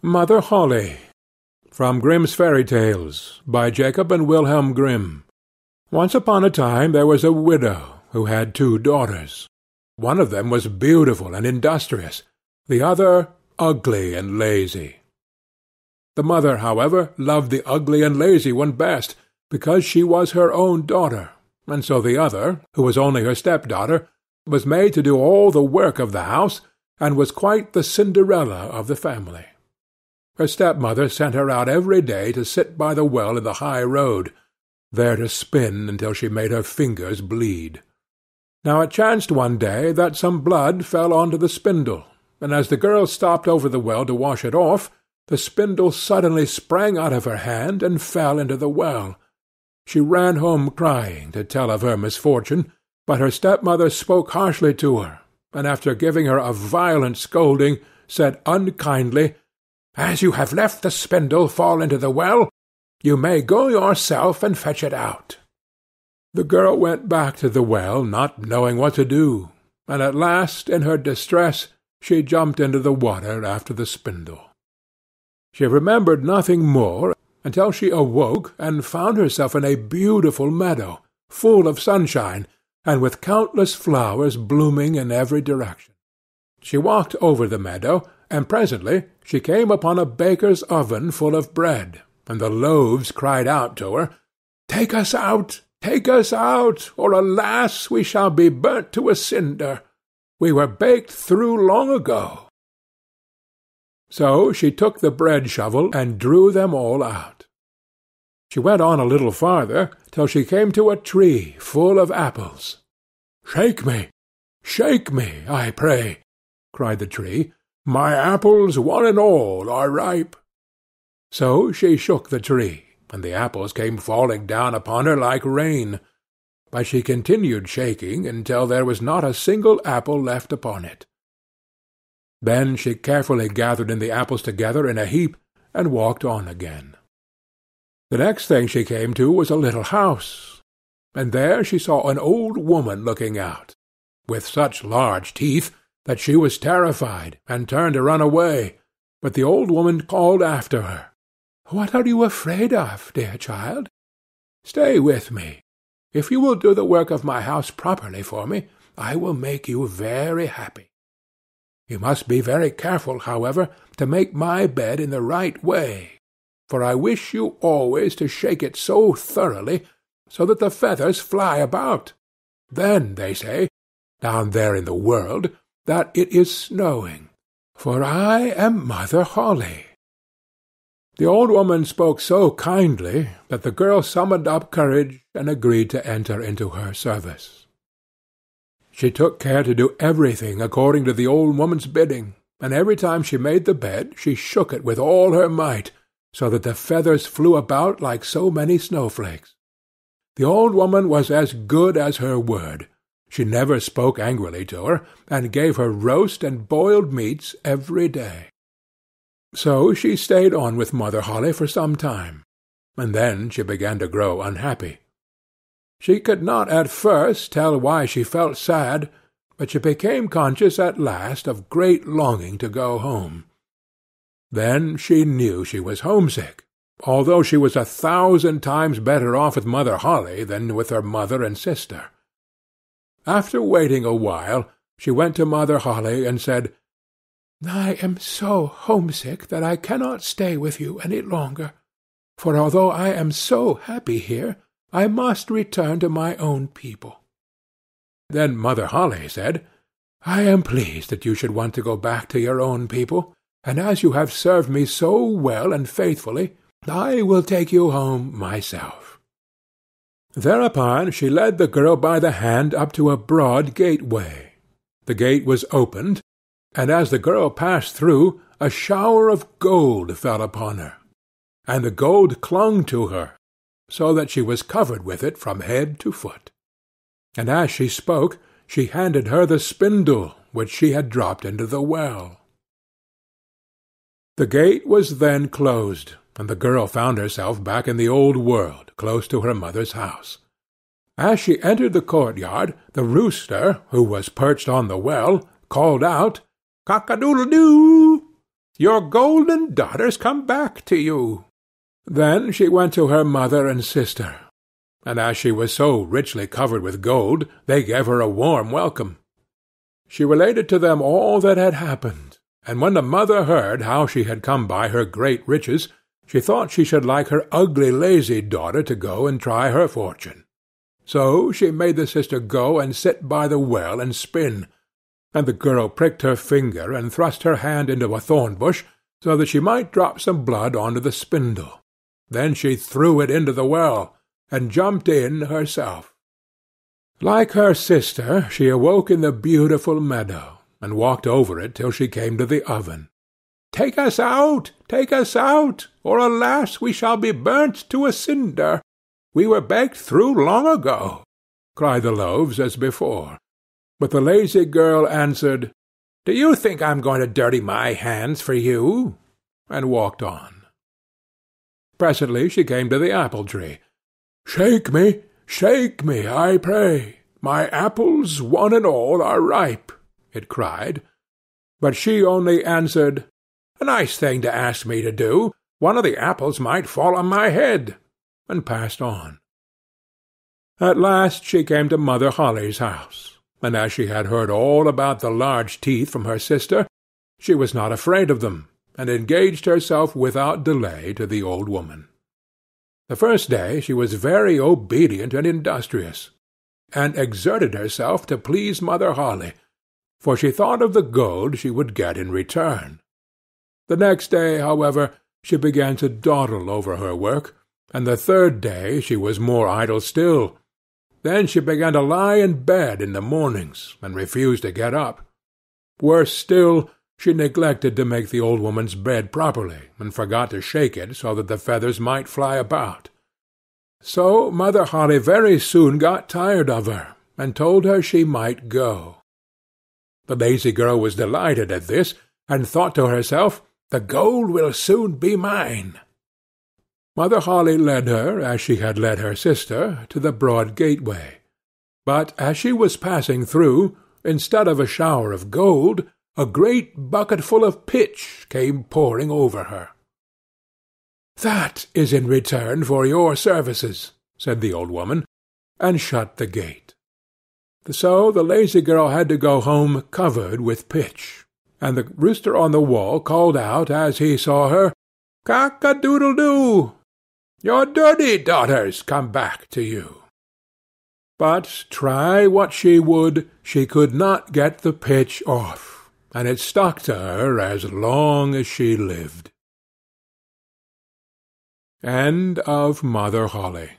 Mother Holle. From Grimm's Fairy Tales, by Jacob and Wilhelm Grimm. Once upon a time there was a widow who had 2 daughters. One of them was beautiful and industrious, the other ugly and lazy. The mother, however, loved the ugly and lazy one best, because she was her own daughter, and so the other, who was only her stepdaughter, was made to do all the work of the house, and was quite the Cinderella of the family. Her stepmother sent her out every day to sit by the well in the high road, there to spin until she made her fingers bleed. Now it chanced one day that some blood fell on to the spindle, and as the girl stopped over the well to wash it off, the spindle suddenly sprang out of her hand and fell into the well. She ran home crying to tell of her misfortune, but her stepmother spoke harshly to her, and after giving her a violent scolding, said unkindly, "As you have left the spindle fall into the well, you may go yourself and fetch it out." The girl went back to the well, not knowing what to do, and at last, in her distress, she jumped into the water after the spindle. She remembered nothing more until she awoke and found herself in a beautiful meadow, full of sunshine, and with countless flowers blooming in every direction. She walked over the meadow, and presently she came upon a baker's oven full of bread, and the loaves cried out to her, "Take us out! Take us out, or alas, we shall be burnt to a cinder. We were baked through long ago." So she took the bread shovel and drew them all out. She went on a little farther, till she came to a tree full of apples. "Shake me, I pray," cried the tree. "My apples, one and all, are ripe." So she shook the tree, and the apples came falling down upon her like rain. But she continued shaking until there was not a single apple left upon it. Then she carefully gathered in the apples together in a heap, and walked on again. The next thing she came to was a little house, and there she saw an old woman looking out, with such large teeth that she was terrified, and turned to run away, but the old woman called after her, "What are you afraid of, dear child? Stay with me. If you will do the work of my house properly for me, I will make you very happy. You must be very careful, however, to make my bed in the right way, for I wish you always to shake it so thoroughly, so that the feathers fly about. Then, they say, down there in the world, that it is snowing, for I am Mother Holle." The old woman spoke so kindly that the girl summoned up courage and agreed to enter into her service. She took care to do everything according to the old woman's bidding, and every time she made the bed she shook it with all her might, so that the feathers flew about like so many snowflakes. The old woman was as good as her word. She never spoke angrily to her, and gave her roast and boiled meats every day. So she stayed on with Mother Holle for some time, and then she began to grow unhappy. She could not at first tell why she felt sad, but she became conscious at last of great longing to go home. Then she knew she was homesick, although she was 1,000 times better off with Mother Holle than with her mother and sister. After waiting a while, she went to Mother Holle and said, "I am so homesick that I cannot stay with you any longer, for although I am so happy here, I must return to my own people." Then Mother Holle said, "I am pleased that you should want to go back to your own people, and as you have served me so well and faithfully, I will take you home myself." Thereupon she led the girl by the hand up to a broad gateway. The gate was opened, and as the girl passed through, a shower of gold fell upon her, and the gold clung to her, so that she was covered with it from head to foot. And as she spoke, she handed her the spindle which she had dropped into the well. The gate was then closed, and the girl found herself back in the old world, close to her mother's house. As she entered the courtyard, the rooster, who was perched on the well, called out, "Cock-a-doodle-doo! Your golden daughter's come back to you." Then she went to her mother and sister, and as she was so richly covered with gold, they gave her a warm welcome. She related to them all that had happened, and when the mother heard how she had come by her great riches, she thought she should like her ugly lazy daughter to go and try her fortune. So she made the sister go and sit by the well and spin, and the girl pricked her finger and thrust her hand into a thorn bush, so that she might drop some blood onto the spindle. Then she threw it into the well, and jumped in herself. Like her sister, she awoke in the beautiful meadow, and walked over it till she came to the oven. "Take us out, or alas, we shall be burnt to a cinder. We were baked through long ago," cried the loaves as before. But the lazy girl answered, "Do you think I'm going to dirty my hands for you?" and walked on. Presently she came to the apple-tree. "Shake me, I pray. My apples, one and all, are ripe," it cried. But she only answered, "A nice thing to ask me to do. One of the apples might fall on my head," and passed on. At last she came to Mother Holle's house, and as she had heard all about the large teeth from her sister, she was not afraid of them, and engaged herself without delay to the old woman. The first day she was very obedient and industrious, and exerted herself to please Mother Holle, for she thought of the gold she would get in return. The next day, however, she began to dawdle over her work, and the third day she was more idle still. Then she began to lie in bed in the mornings, and refused to get up. Worse still, she neglected to make the old woman's bed properly, and forgot to shake it so that the feathers might fly about. So Mother Holle very soon got tired of her, and told her she might go. The lazy girl was delighted at this, and thought to herself, "The gold will soon be mine." Mother Holle led her, as she had led her sister, to the broad gateway. But as she was passing through, instead of a shower of gold, a great bucketful of pitch came pouring over her. "That is in return for your services," said the old woman, and shut the gate. So the lazy girl had to go home covered with pitch, and the rooster on the wall called out as he saw her, "Cock-a-doodle-doo! Your dirty daughter's come back to you." But try what she would, she could not get the pitch off, and it stuck to her as long as she lived. End of Mother Holle.